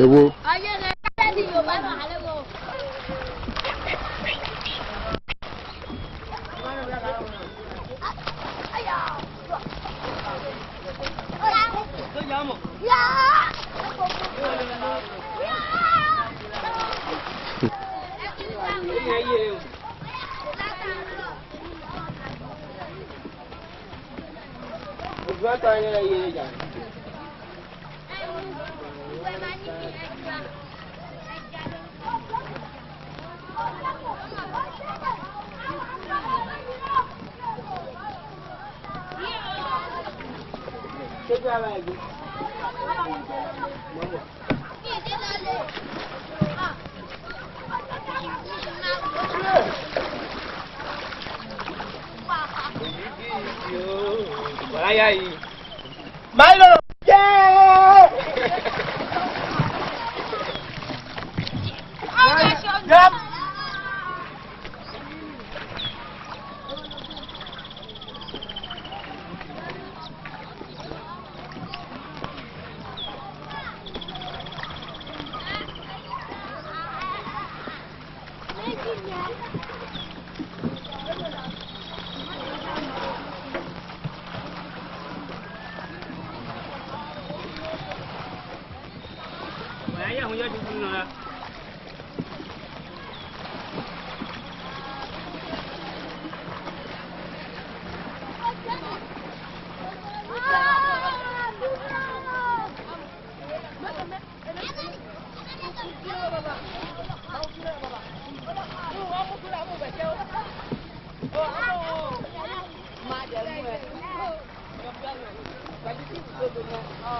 Ewo. Milo! Yeah! Yep!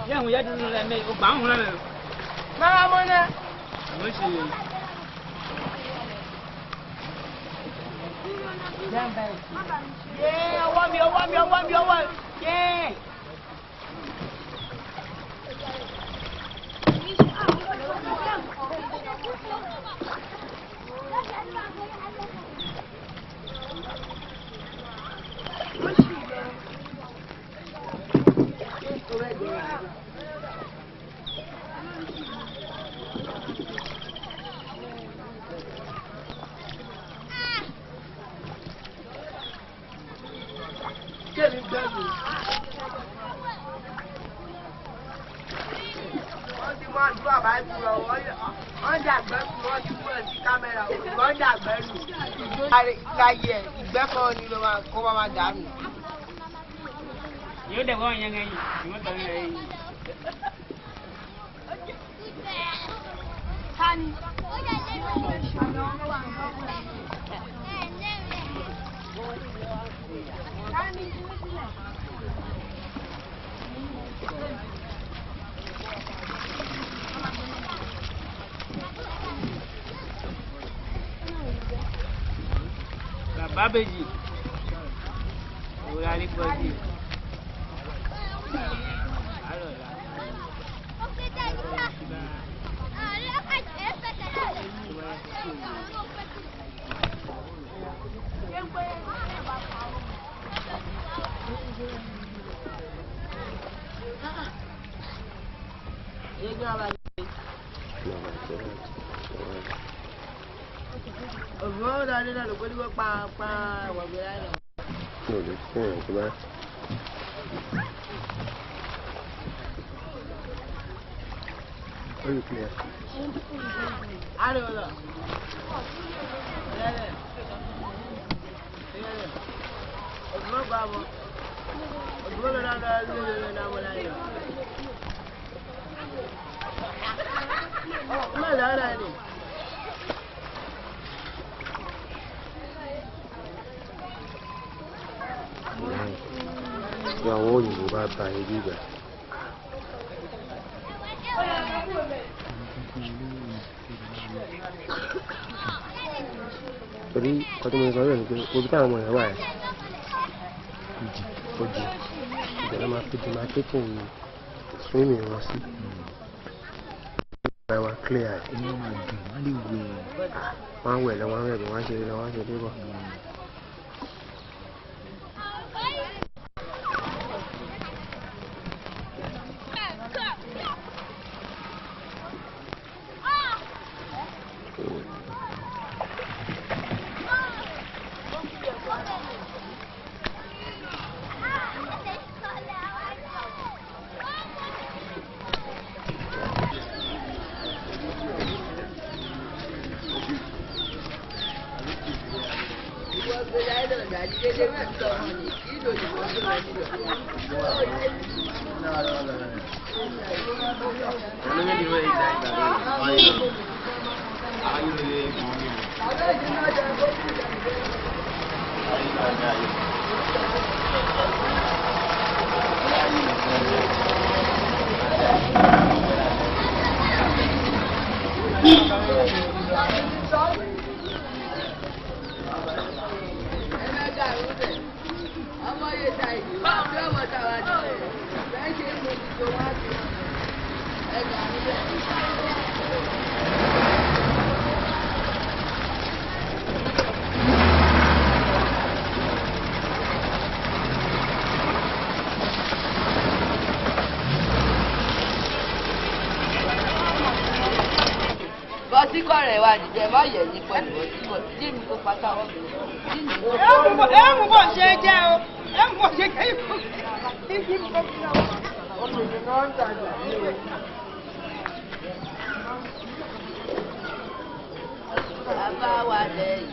Yeah, we had to make a bound. Mamma, Musin. yeah, one. Yeah. You the one young, you want Babaji. We are reporting. Are you clear? I don't know. Àwọn òyìnbó bá ta ibi ibẹ̀. Torí ọdún mẹ́rin sọ́rọ̀ ní pé ojú táwọn ọmọ ìyàwó ẹ̀ ojì ìjọba máa fi demarcating swimming wọn sí. Ìgbà wa clear ẹ̀. Wọ́n wẹ̀ lọ, wọ́n rẹ̀ bí wọ́n ṣe lọ, wọ́n ṣe débọ̀. Bọ́sí kọ̀rẹ̀ wa nìjẹ́ má yẹ̀ ní pẹ̀lú ọtí tí mi kò pátá wọn. Ẹ mú bọ̀ ṣe jẹ́ o, ẹ mú bọ̀ ṣe jẹ́ ìfún. Bàbá wa lẹ́yìn.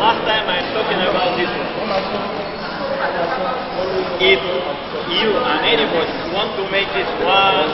Last time I'm talking about this. If you and anybody want to make this one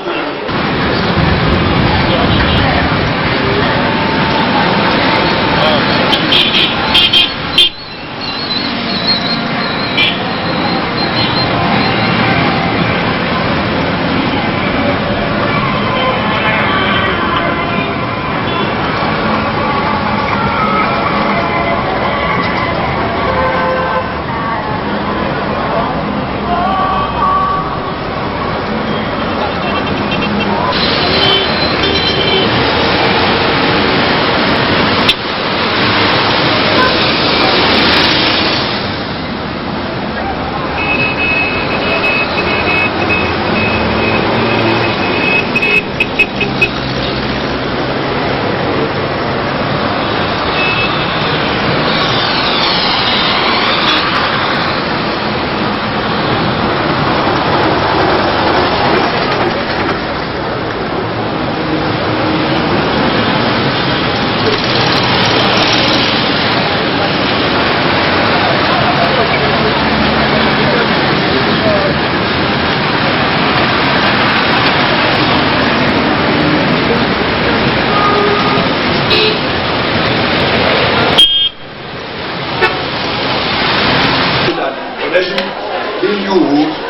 being used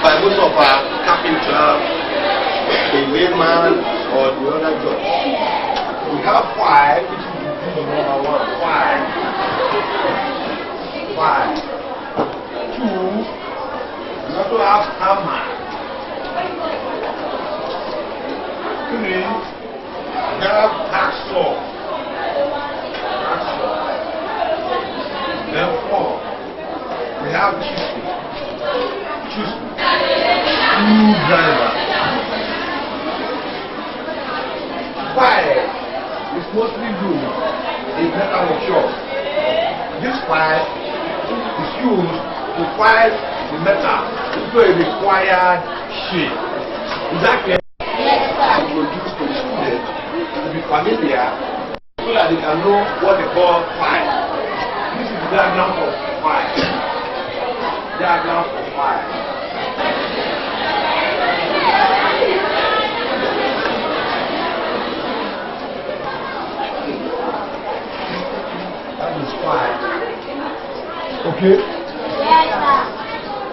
by most of our carpenters, the layman, or the other jobs. We have 5, which is number 1. 5. 2. We also have hammer. 3. We have hacksaw. Then 4. We have chisel. Screwdriver. 5 is mostly used in metal workshop. This 5 is used to file the metal into a required shape. Is that clear? Yes, sir. Introduce to the students to be familiar so that they can know what they call file. This is the diagram for file. Diagram for file. That is file. Okay? Yes, sir.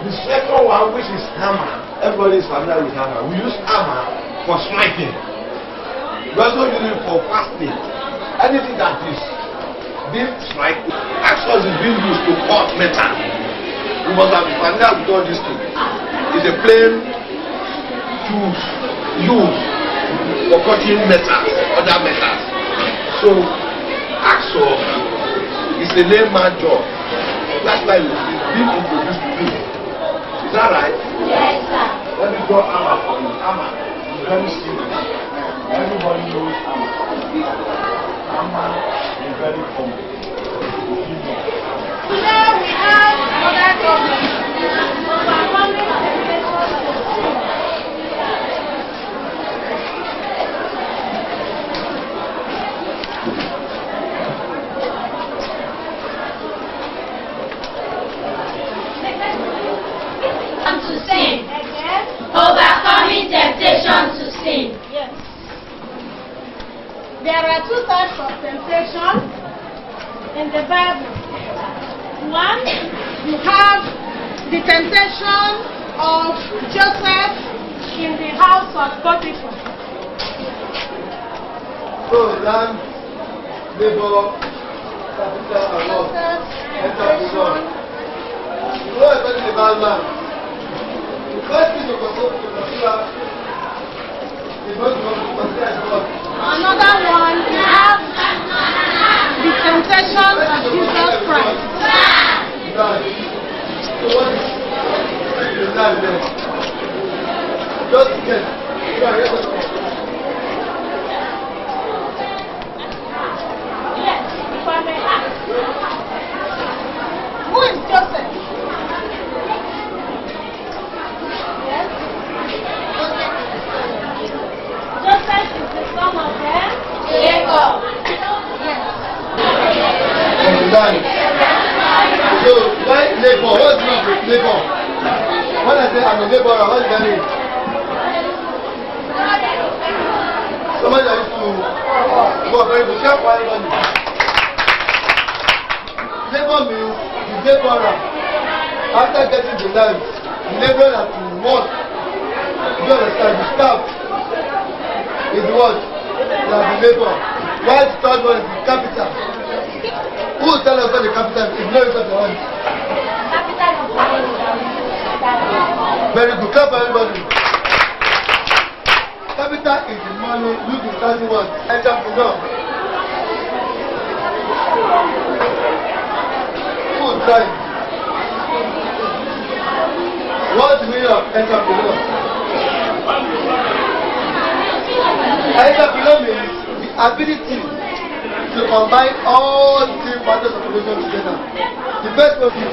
The second one, which is hammer. Everybody is familiar with hammer. We use hammer for striking. We also use it for fastening. Anything that is being strike, axes is being used to cut metal. You must have been familiar with all these things. It's a plain tool used for cutting metals, other metals. So, axle is a layman job. That's why we've been introduced to it. Is that right? go Amma for you. Amma is very simple. Everybody knows Amma. Amma is very common. Today we have another topic. Overcoming temptations to sin. To sin. Overcoming temptation to sin. Yes. There are two types of temptation in the Bible. One, you have the temptation of Joseph in the house of Potiphar. So, land, labor, capital, and what? Entrepreneur. You know everything about land. The first thing to consider is what you consider as what? Another one, you have the temptation of Jesus Christ. Land. So what is the land there? Just guess. You are here to Yes, if I may ask. Who is Joseph? Yes? Joseph is the son of Jacob. So, why labor? What's the meaning of labor? When I say I'm a laborer, what does that mean? Somebody that used to go very good. Check for everybody. Labor means the laborer, after getting the land, the laborer that will work. You understand? The staff is what? That the labor. Why the third one is the capital? Who will tell us what the capital is? If no, it's not the one. Very good. Clap for everybody. Capital is the money used in starting what? Entrepreneur. Who will try? What's the meaning of entrepreneur? Entrepreneur means the ability to combine all the three parts of the solution together. The first one is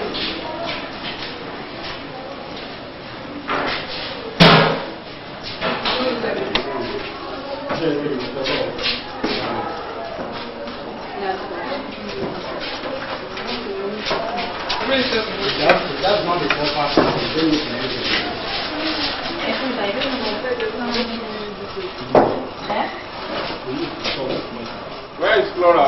that's not the purpose of Where is Flora?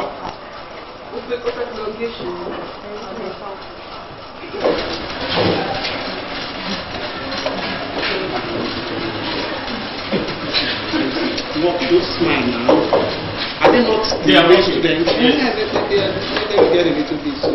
Walk this man now. Are they not the students? Let them get a little bit so.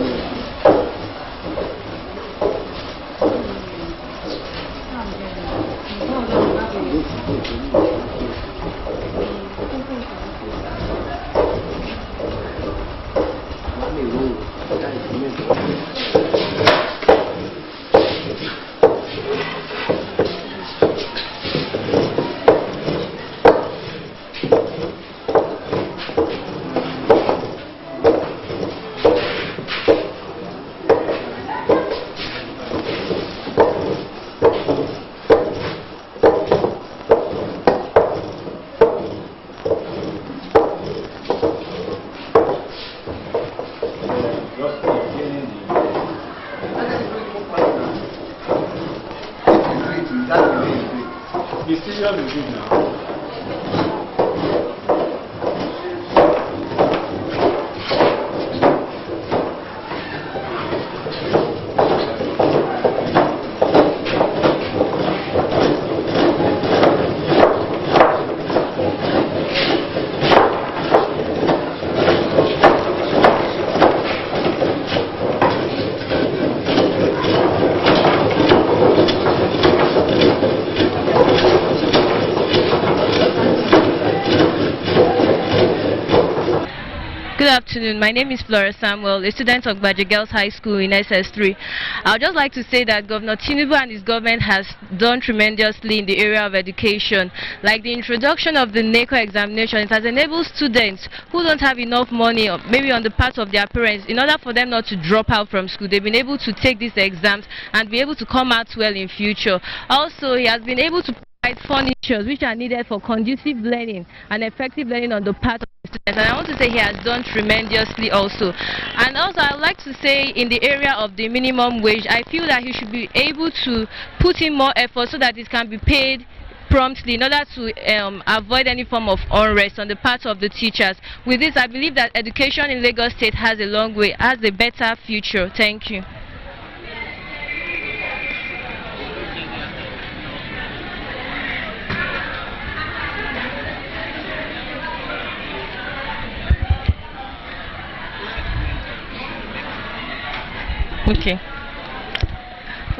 Good afternoon. My name is Flora Samuel, a student of Baje Girls High School in SS3. I would just like to say that Governor Tinubu and his government has done tremendously in the area of education. Like the introduction of the NECO examination, it has enabled students who don't have enough money, or maybe on the part of their parents, in order for them not to drop out from school. They've been able to take these exams and be able to come out well in future. Also, he has been able to provide furnitures which are needed for conducive learning and effective learning on the part of the students, and I want to say he has done tremendously also. And also I would like to say in the area of the minimum wage, I feel that he should be able to put in more effort so that it can be paid promptly in order to avoid any form of unrest on the part of the teachers. With this, I believe that education in Lagos State has a long way, has a better future. Thank you. Okay.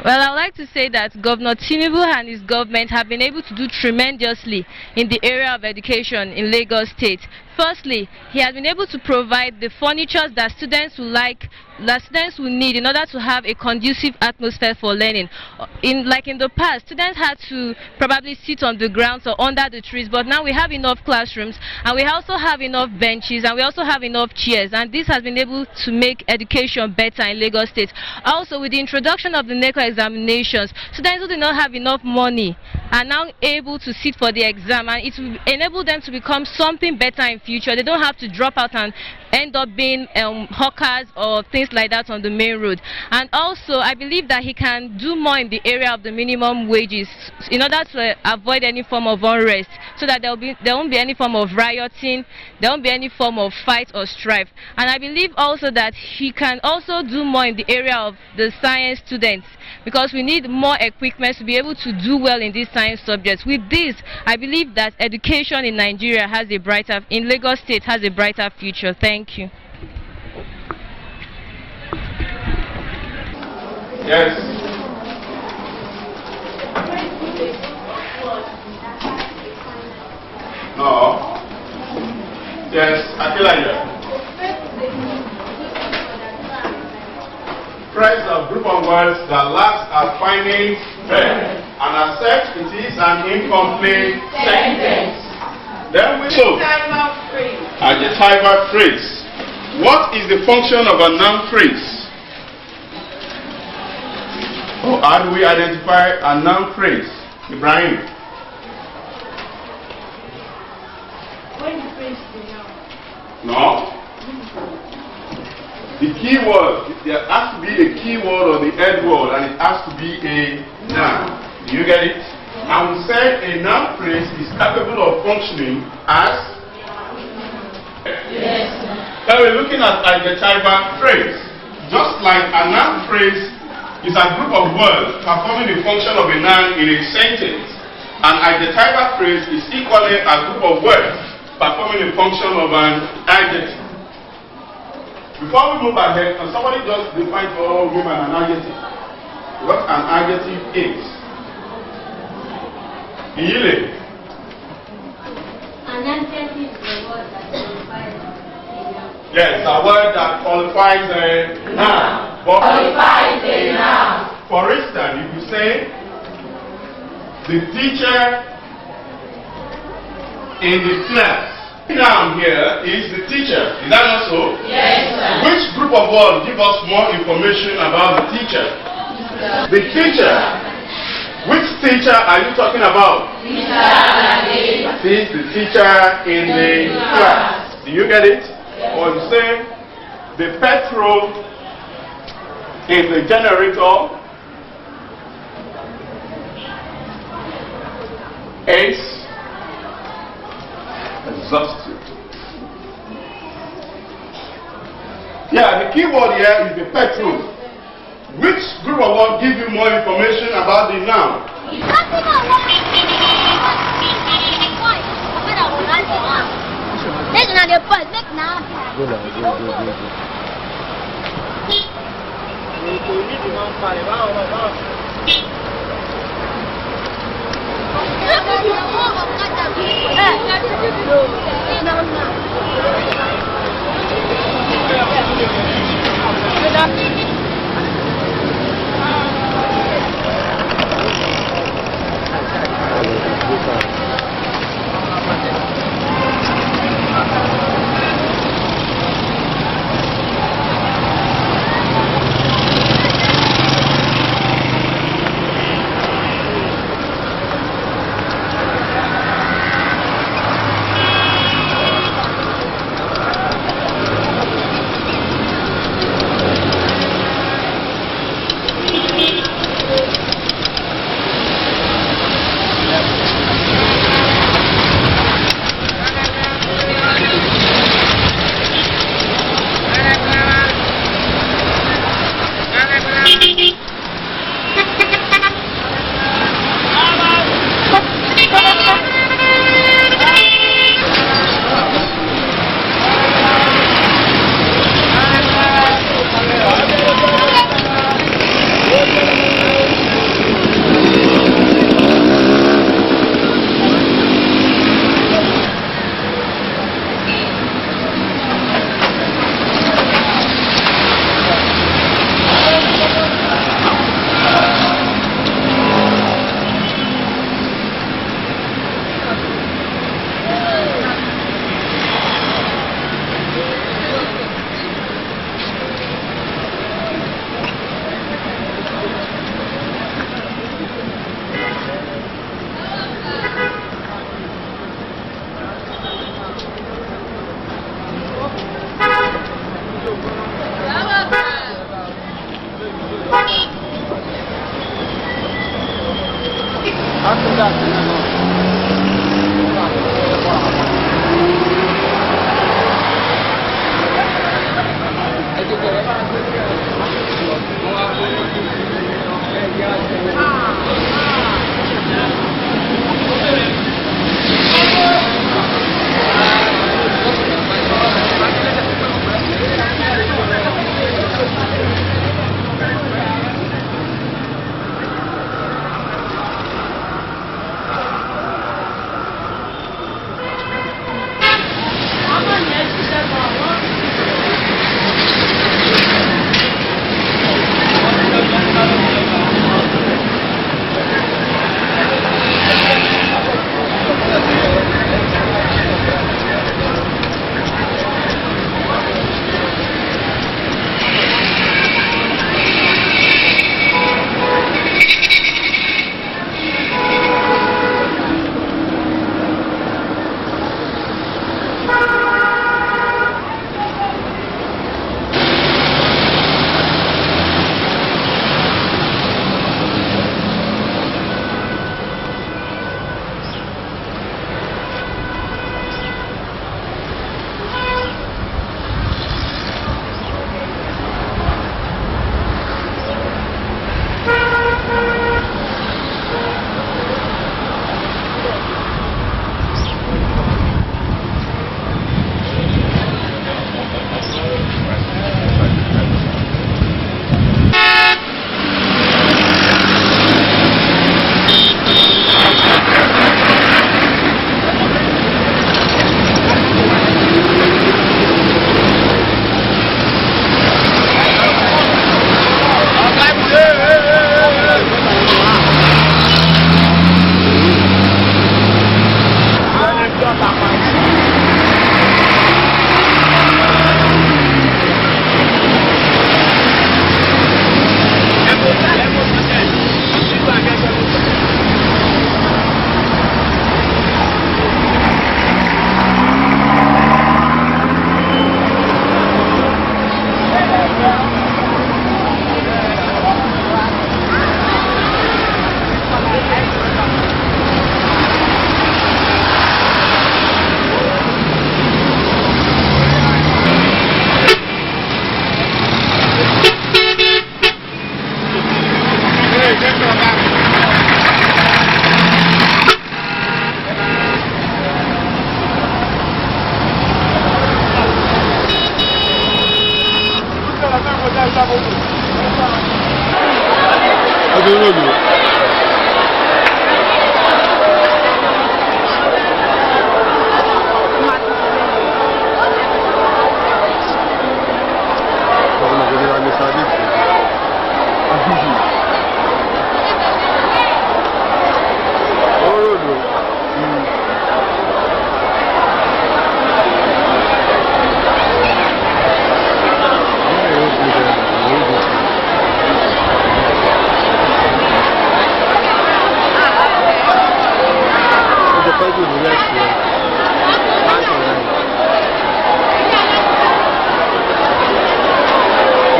Well, I would like to say that Governor Tinubu and his government have been able to do tremendously in the area of education in Lagos State. Firstly, he has been able to provide the furniture that students will need in order to have a conducive atmosphere for learning. In the past, students had to probably sit on the ground or under the trees, but now we have enough classrooms, and we also have enough benches, and we also have enough chairs, and this has been able to make education better in Lagos State. Also, with the introduction of the NECO examinations, students who do not have enough money are now able to sit for the exam, and it will enable them to become something better in future. They don't have to drop out and end up being hawkers or things like that on the main road. And also, I believe that he can do more in the area of the minimum wages in order to avoid any form of unrest, so that there won't be any form of rioting, there won't be any form of fight or strife. And I believe also that he can also do more in the area of the science students, because we need more equipment to be able to do well in these science subjects. With this, I believe that education in Nigeria in Lagos State has a brighter future. Thank you. Yes. No. Yes, Akilaya. Praise a group of words that last are finding fair and accept it is an incomplete sentence. Then we go. Adjectival phrase. What is the function of a noun phrase? Or how do we identify a noun phrase? Ibrahim. When you phrase the noun. No. The key word, there has to be a key word or the head word, and it has to be a noun. Do you get it? And we said a noun phrase is capable of functioning as? Yes. Now we're looking at adjectival phrase. Just like a noun phrase is a group of words performing the function of a noun in a sentence, an adjectival phrase is equally a group of words performing the function of an adjective. Before we move ahead, can somebody just define for all women an adjective? What an adjective is? Iyile. An adjective is a word that qualifies a noun. Yes, a word that qualifies a noun. Qualifies a noun. For instance, if you say, the teacher in the class. Noun here is the teacher. Is that not so? Yes, sir. Which group of words give us more information about the teacher? The teacher. Which teacher are you talking about? See, the teacher in the class. Do you get it? Yes. Or you say, the petrol in the generator is exhausted. Yeah, the key word here is the petrol. Which group of words give you more information about the noun?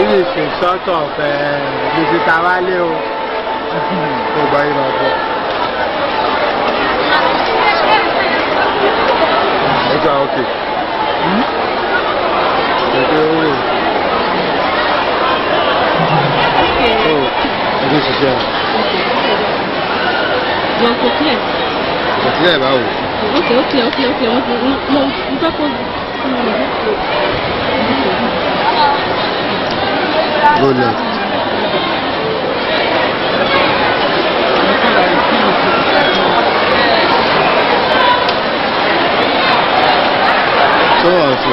is a sort of Mr. Valeo. Okay. This is it. Okay, about good luck. So also.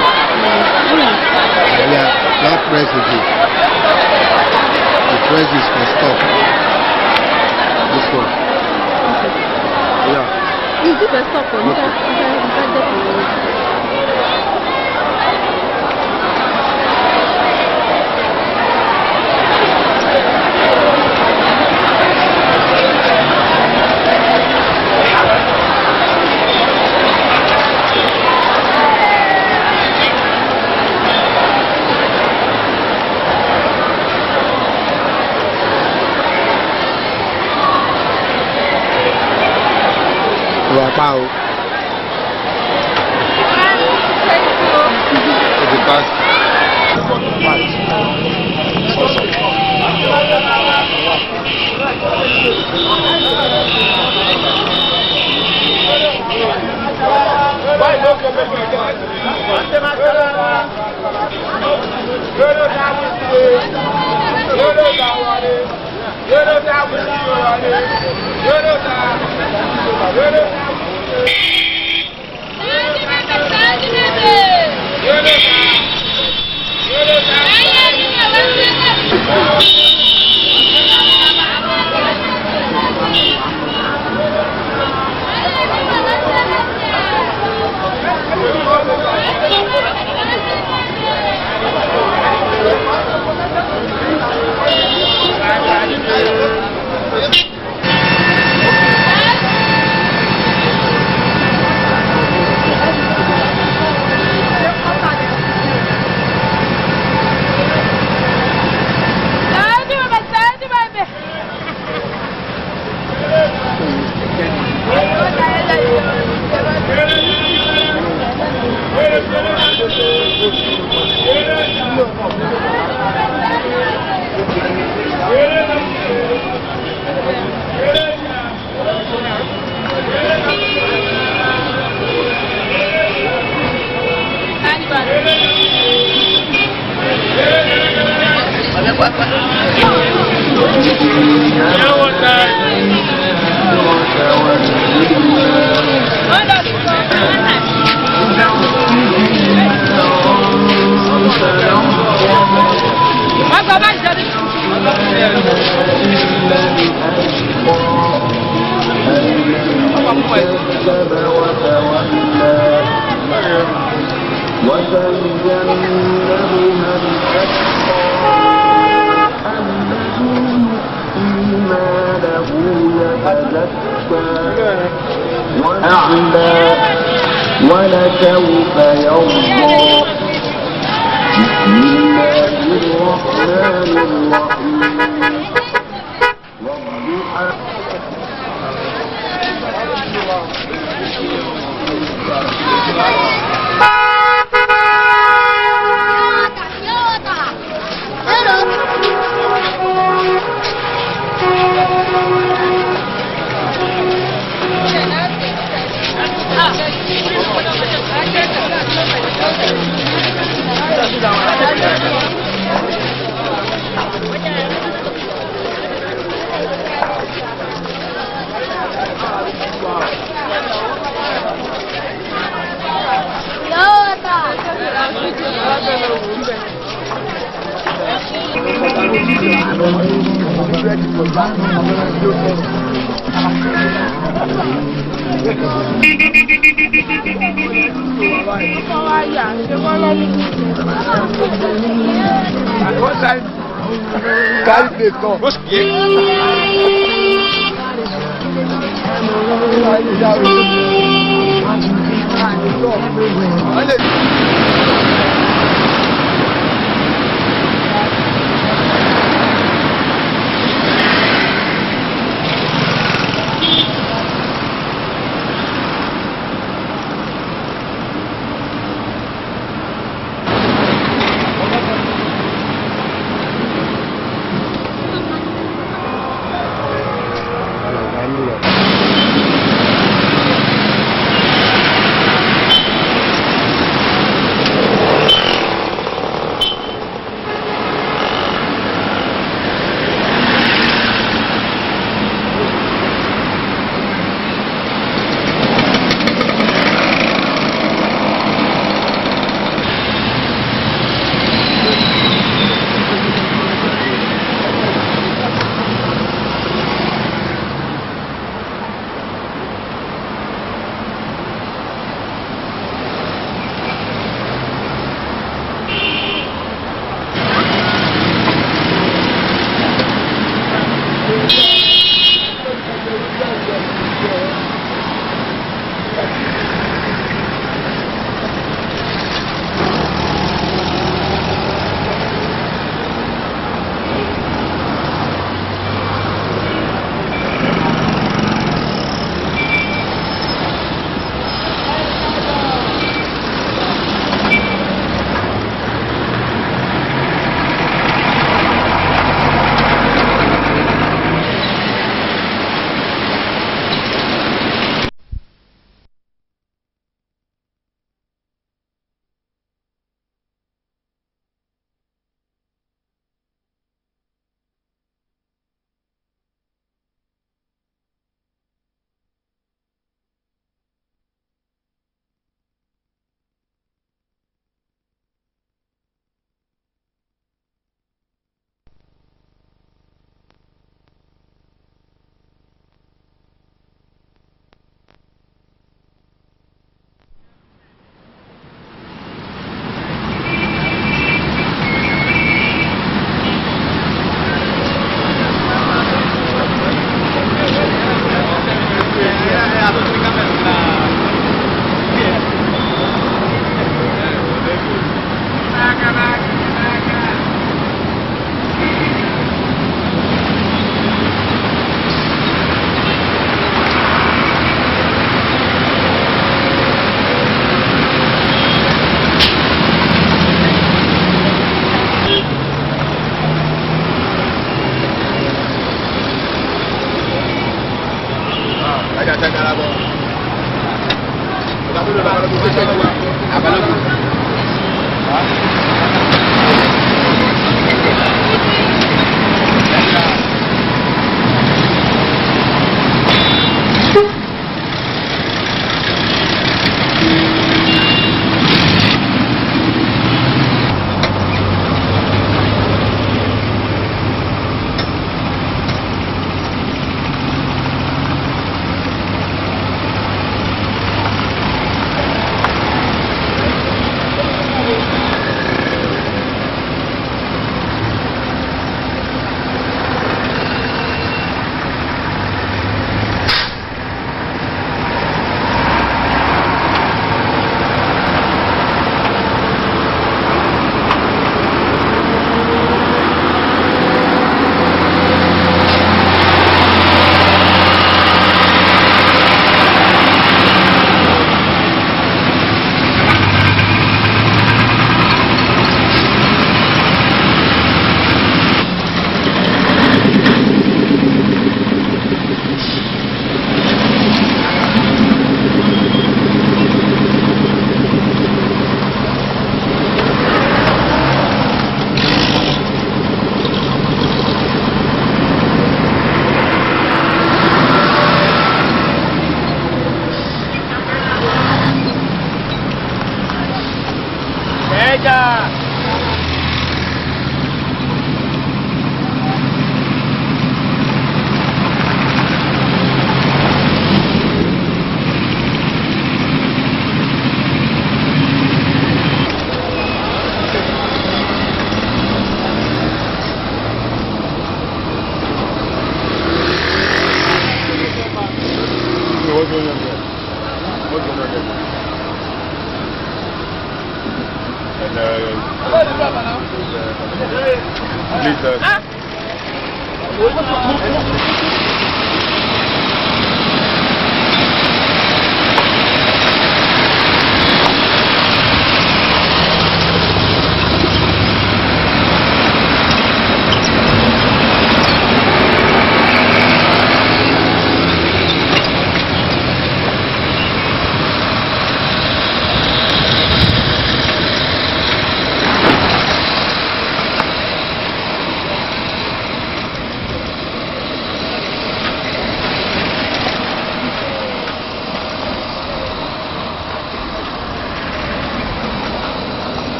Yeah, not press it. The press is for stop. This one. Yeah. Is it a stop or Wow. The bus. ولسوف يرضى بسم الله الرحمن الرحيم والضحى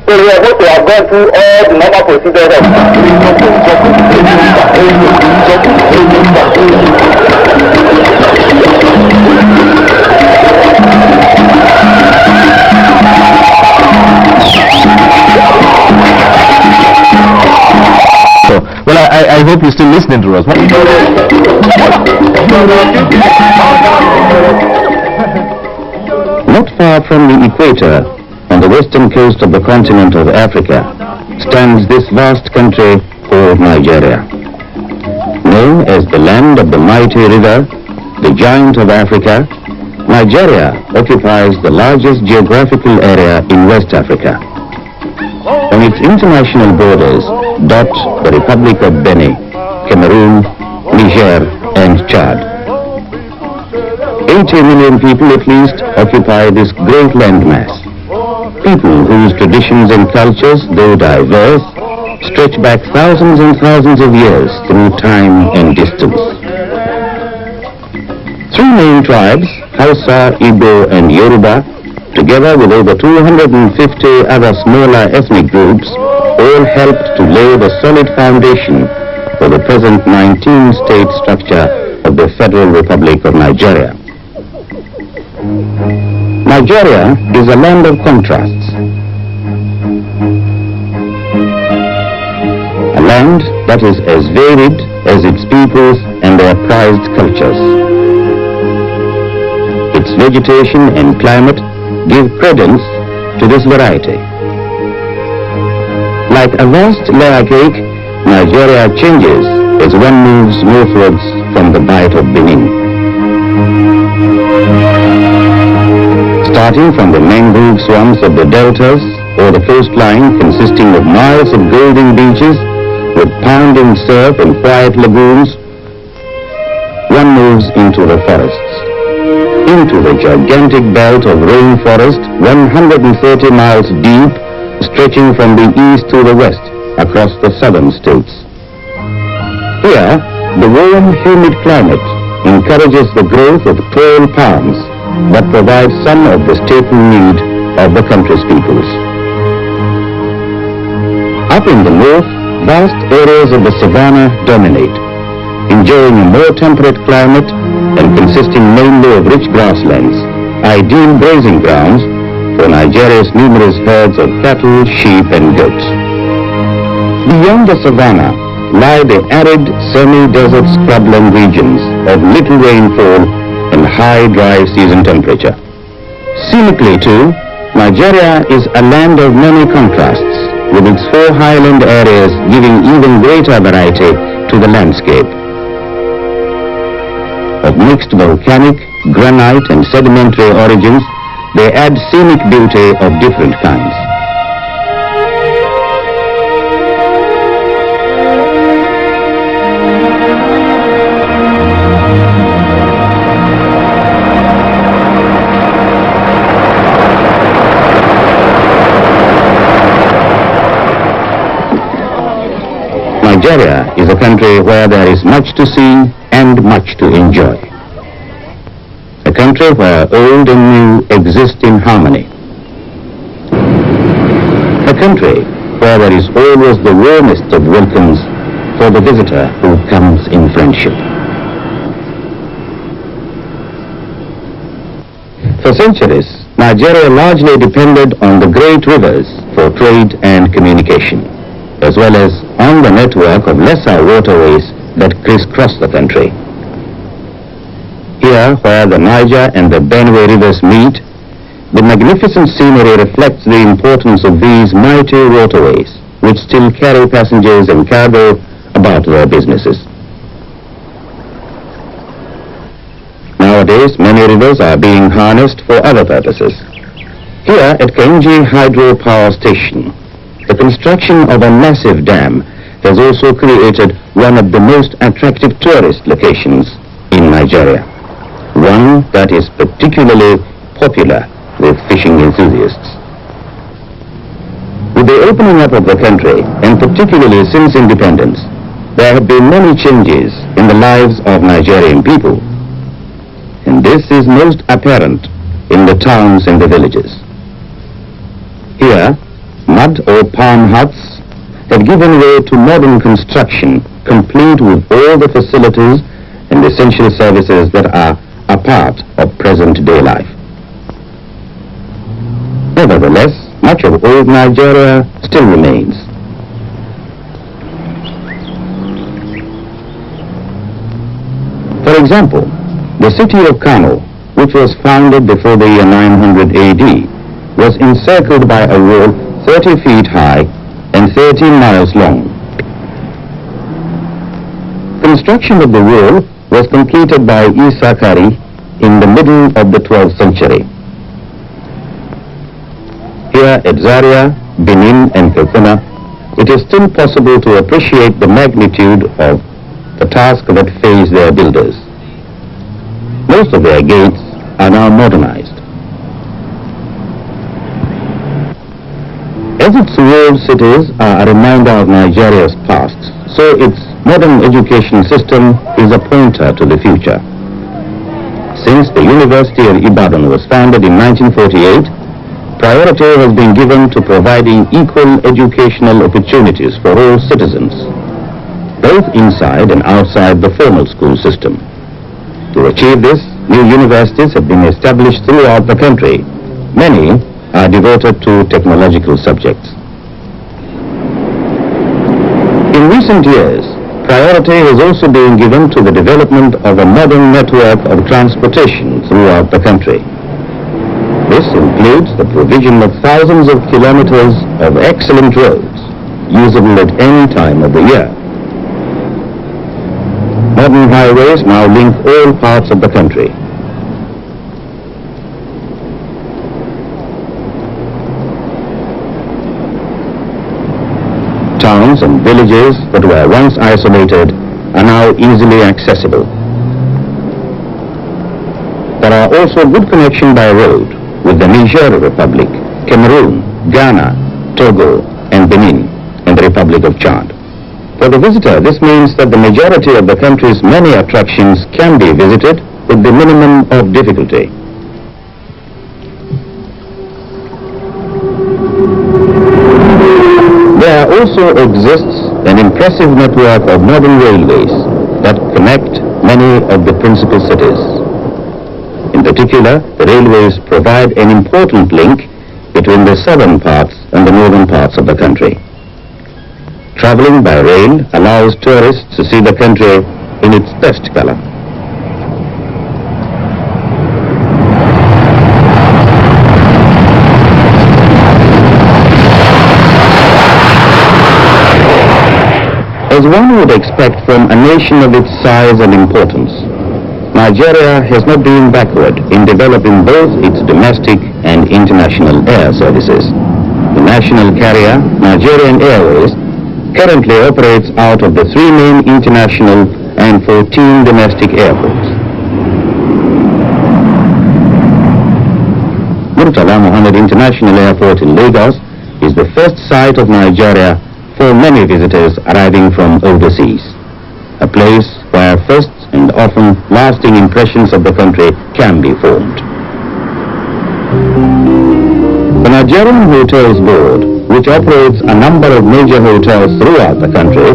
So we are going to have gone through all the normal procedures of I hope you're still listening to us. Not far from the equator, on the western coast of the continent of Africa, stands this vast country called Nigeria. Known as the land of the mighty river, the giant of Africa, Nigeria occupies the largest geographical area in West Africa. On its international borders dot the Republic of Benin, Cameroon, Niger, and Chad. 80 million people at least occupy this great landmass. People whose traditions and cultures, though diverse, stretch back thousands and thousands of years through time and distance. Three main tribes, Hausa, Igbo, and Yoruba, together with over 250 other smaller ethnic groups, all helped to lay the solid foundation for the present 19-state structure of the Federal Republic of Nigeria. Nigeria is a land of contrasts. A land that is as varied as its peoples and their prized cultures. Its vegetation and climate give credence to this variety. Like a vast layer cake, Nigeria changes as one moves northwards from the bight of Benin. Starting from the mangrove swamps of the deltas or the coastline consisting of miles of golden beaches with pounding surf and quiet lagoons, one moves into the forests, into the gigantic belt of rainforest 130 miles deep, stretching from the east to the west across the southern states. Here, the warm, humid climate encourages the growth of tall palms that provide some of the staple need of the country's peoples. Up in the north, vast areas of the savanna dominate, enjoying a more temperate climate and consisting mainly of rich grasslands, ideal grazing grounds for Nigeria's numerous herds of cattle, sheep, and goats. Beyond the savanna lie the arid, semi-desert scrubland regions of little rainfall and high dry season temperature. Scenically too, Nigeria is a land of many contrasts, with its 4 highland areas giving even greater variety to the landscape. Of mixed volcanic, granite and sedimentary origins, they add scenic beauty of different kinds. Nigeria is a country where there is much to see and much to enjoy. A country where old and new exist in harmony. A country where there is always the warmest of welcomes for the visitor who comes in friendship. For centuries, Nigeria largely depended on the great rivers for trade and communication, as well as on the network of lesser waterways that crisscross the country. Here, where the Niger and the Benue rivers meet, the magnificent scenery reflects the importance of these mighty waterways, which still carry passengers and cargo about their businesses. Nowadays, many rivers are being harnessed for other purposes. Here at Kenji Hydro Power Station, the construction of a massive dam has also created one of the most attractive tourist locations in Nigeria, one that is particularly popular with fishing enthusiasts. With the opening up of the country, and particularly since independence, there have been many changes in the lives of Nigerian people, and this is most apparent in the towns and the villages. Here, mud or palm huts have given way to modern construction, complete with all the facilities and essential services that are a part of present-day life. Nevertheless, much of old Nigeria still remains. example, the city of Kano, which was founded before the year 900 AD, was encircled by a wall 30 feet high and 13 miles long. Construction of the wall was completed by Isa Kari in the middle of the 12th century. Here at Zaria, Benin and Katsina, it is still possible to appreciate the magnitude of the task that faced their builders. Most of their gates are now modernized. As its walled cities are a reminder of Nigeria's past, so its modern education system is a pointer to the future. Since the University of Ibadan was founded in 1948, priority has been given to providing equal educational opportunities for all citizens, both inside and outside the formal school system. To achieve this, new universities have been established throughout the country. Many are devoted to technological subjects. In recent years, priority has also been given to the development of a modern network of transportation throughout the country. This includes the provision of thousands of kilometers of excellent roads, usable at any time of the year. Modern highways now link all parts of the country. Towns and villages that were once isolated are now easily accessible. There are also good connections by road with the Niger Republic, Cameroon, Ghana, Togo, and Benin, and the Republic of Chad. For the visitor, this means that the majority of the country's many attractions can be visited with the minimum of difficulty. There also exists an impressive network of modern railways that connect many of the principal cities. In particular, the railways provide an important link between the southern parts and the northern parts of the country. Traveling by rail allows tourists to see the country in its best color. As one would expect from a nation of its size and importance, Nigeria has not been backward in developing both its domestic and international air services. The national carrier, Nigerian Airways, currently operates out of the 3 main international and 14 domestic airports. Murtala Mohammed International Airport in Lagos is the first site of Nigeria for many visitors arriving from overseas, a place where first and often lasting impressions of the country can be formed. The Nigerian Hotels Board, which operates a number of major hotels throughout the country,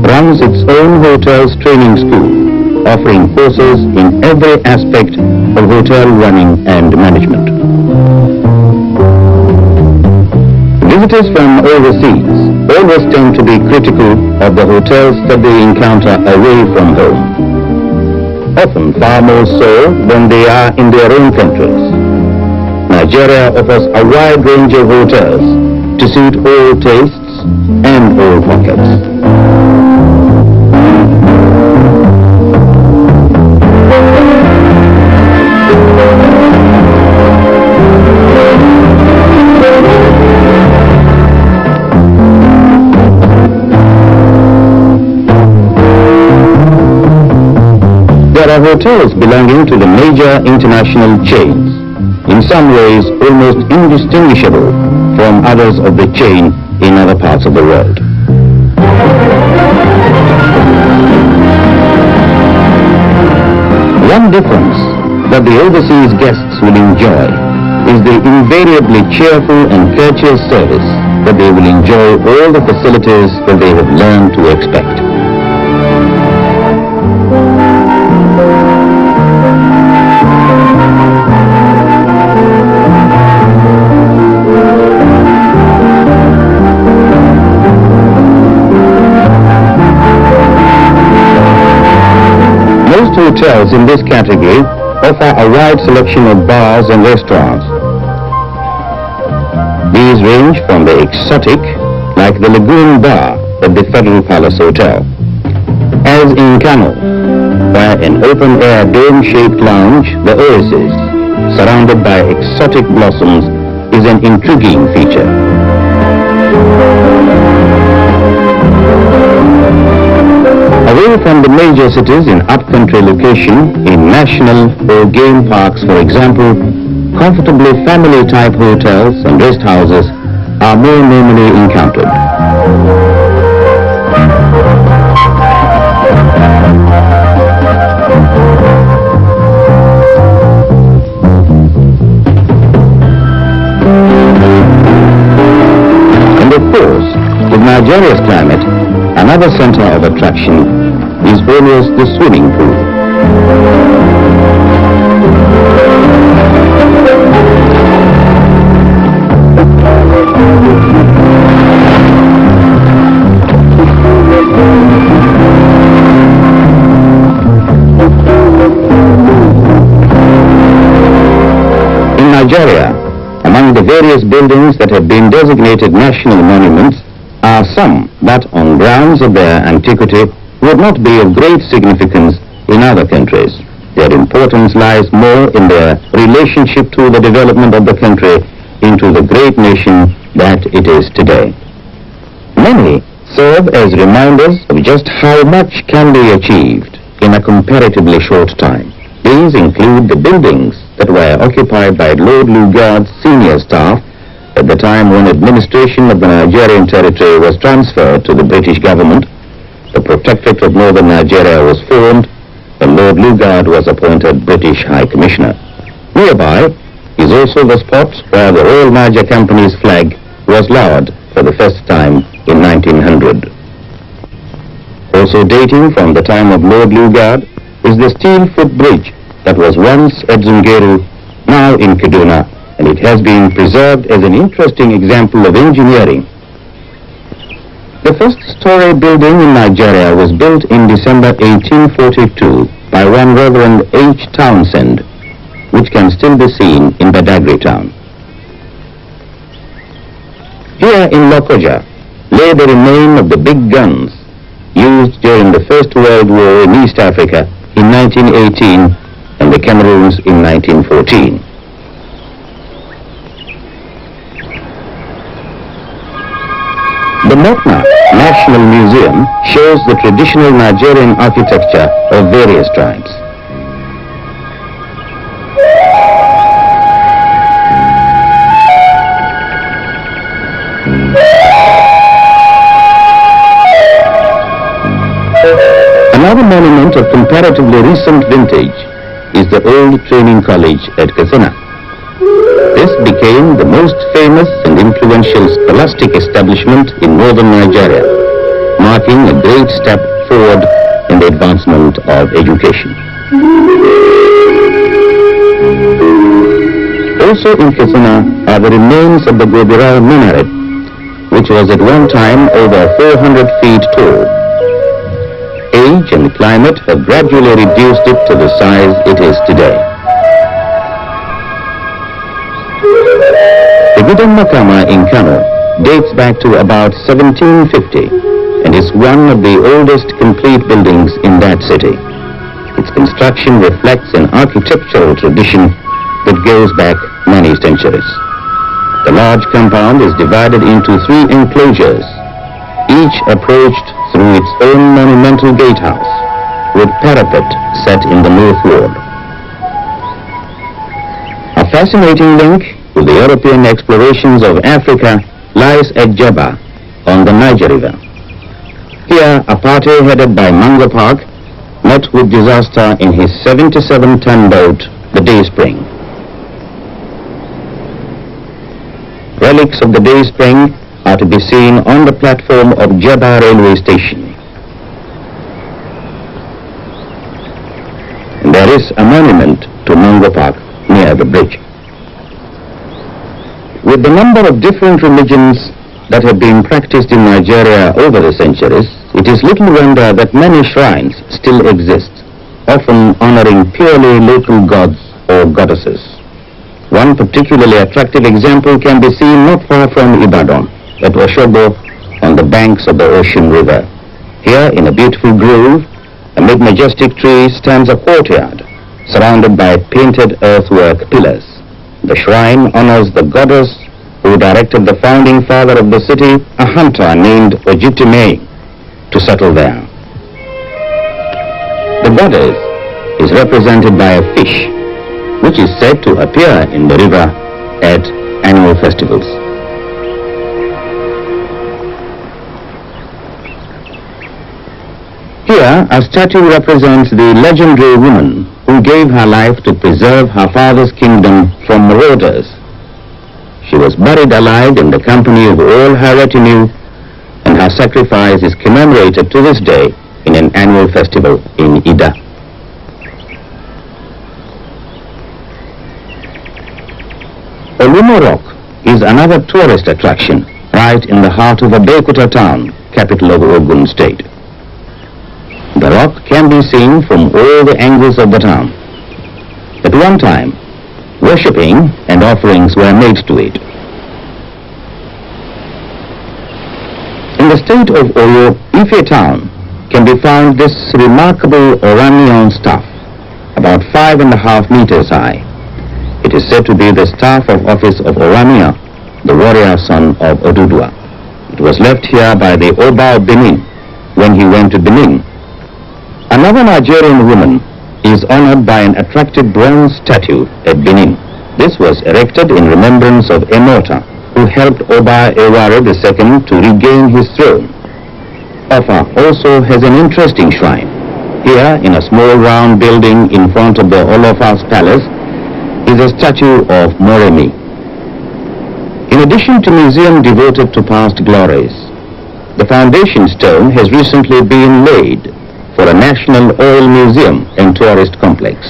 runs its own hotels training school, offering courses in every aspect of hotel running and management. Visitors from overseas always tend to be critical of the hotels that they encounter away from home, often far more so than they are in their own countries. Nigeria offers a wide range of hotels to suit all tastes and all pockets. There are hotels belonging to the major international chains, in some ways almost indistinguishable from others of the chain in other parts of the world. One difference that the overseas guests will enjoy is the invariably cheerful and courteous service that they will enjoy all the facilities that they have learned to expect. hotels in this category offer a wide selection of bars and restaurants. These range from the exotic, like the Lagoon Bar at the Federal Palace Hotel, as in Kano, where an open-air dome-shaped lounge, the Oasis, surrounded by exotic blossoms, is an intriguing feature. Away from the major cities in upcountry location, in national or game parks, for example, comfortably family-type hotels and rest houses are more normally encountered. And of course, with Nigeria's climate, another center of attraction is always the swimming pool. In Nigeria, among the various buildings that have been designated national monuments are some that, on grounds of their antiquity, would not be of great significance in other countries. Their importance lies more in their relationship to the development of the country into the great nation that it is today. Many serve as reminders of just how much can be achieved in a comparatively short time. These include the buildings that were occupied by Lord Lugard's senior staff at the time when administration of the Nigerian territory was transferred to the British government. The Protectorate of Northern Nigeria was formed when Lord Lugard was appointed British High Commissioner. Nearby is also the spot where the Royal Niger Company's flag was lowered for the first time in 1900. Also dating from the time of Lord Lugard is the steel footbridge that was once at Zungeru, now in Kaduna, and it has been preserved as an interesting example of engineering. The first-story building in Nigeria was built in December 1842 by one Reverend H. Townsend, which can still be seen in Badagry town. Here in Lokoja lay the remain of the big guns used during the First World War in East Africa in 1918 and the Cameroons in 1914. The Mokna National Museum shows the traditional Nigerian architecture of various tribes. Another monument of comparatively recent vintage is the old training college at Katsina. This became the most famous and influential scholastic establishment in northern Nigeria, marking a great step forward in the advancement of education. Also in Katsina are the remains of the Gobiral minaret, which was at one time over 400 feet tall. Age and climate have gradually reduced it to the size it is today. The Gidan Makama in Kano dates back to about 1750 and is one of the oldest complete buildings in that city. Its construction reflects an architectural tradition that goes back many centuries. The large compound is divided into 3 enclosures, each approached through its own monumental gatehouse, with parapet set in the north ward. A fascinating link with the European explorations of Africa lies at Jaba on the Niger River. Here, a party headed by Mango Park met with disaster in his 77-ton boat, the Dayspring. Relics of the Dayspring are to be seen on the platform of Jaba railway station. And there is a monument to Mango Park near the bridge. With the number of different religions that have been practiced in Nigeria over the centuries, it is little wonder that many shrines still exist. often honoring purely local gods or goddesses. One particularly attractive example can be seen not far from Ibadan, at Oshobo, on the banks of the Ocean River. Here, in a beautiful grove, amid majestic trees, stands a courtyard, surrounded by painted earthwork pillars. The shrine honors the goddess who directed the founding father of the city, a hunter named Ojitime, to settle there. The goddess is represented by a fish, which is said to appear in the river at annual festivals. Here, a statue represents the legendary woman who gave her life to preserve her father's kingdom from marauders. She was buried alive in the company of all her retinue, and her sacrifice is commemorated to this day in an annual festival in Ida. Olumo Rock is another tourist attraction right in the heart of Abeokuta town, capital of Ogun State. The rock can be seen from all the angles of the town. At one time, worshipping and offerings were made to it. In the state of Oyo, Ife town can be found this remarkable Oranion staff, about 5.5 meters high. It is said to be the staff of office of Orania, the warrior son of Odudua. It was left here by the Oba of Benin when he went to Benin. Another Nigerian woman is honored by an attractive bronze statue at Benin. This was erected in remembrance of Emota, who helped Oba Eware II to regain his throne. Offa also has an interesting shrine. Here, in a small round building in front of the Olofa's palace, is a statue of Moremi. In addition to museum devoted to past glories, the foundation stone has recently been laid for a national oil museum and tourist complex.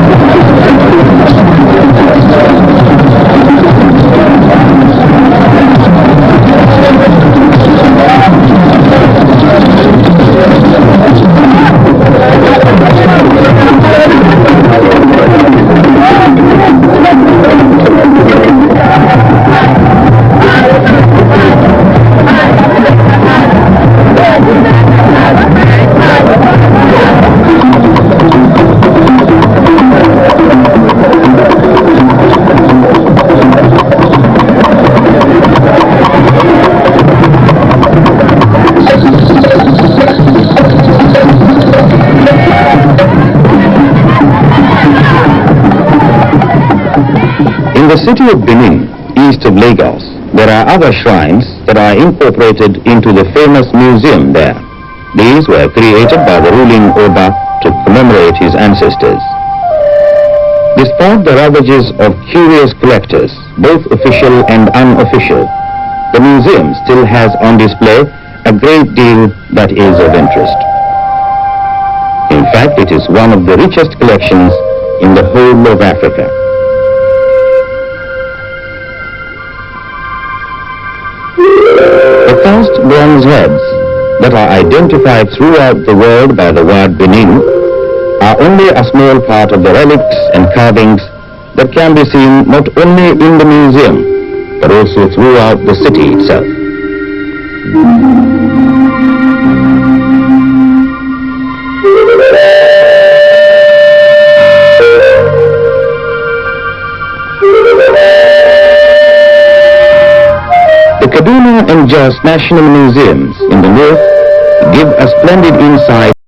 In the city of Benin, east of Lagos, there are other shrines that are incorporated into the famous museum there. These were created by the ruling Oba to commemorate his ancestors. Despite the ravages of curious collectors, both official and unofficial, the museum still has on display a great deal that is of interest. In fact, it is one of the richest collections in the whole of Africa. The cast bronze heads that are identified throughout the world by the word Benin are only a small part of the relics and carvings that can be seen not only in the museum, but also throughout the city itself. The Kaduna and Jos National Museums in the north give a splendid insight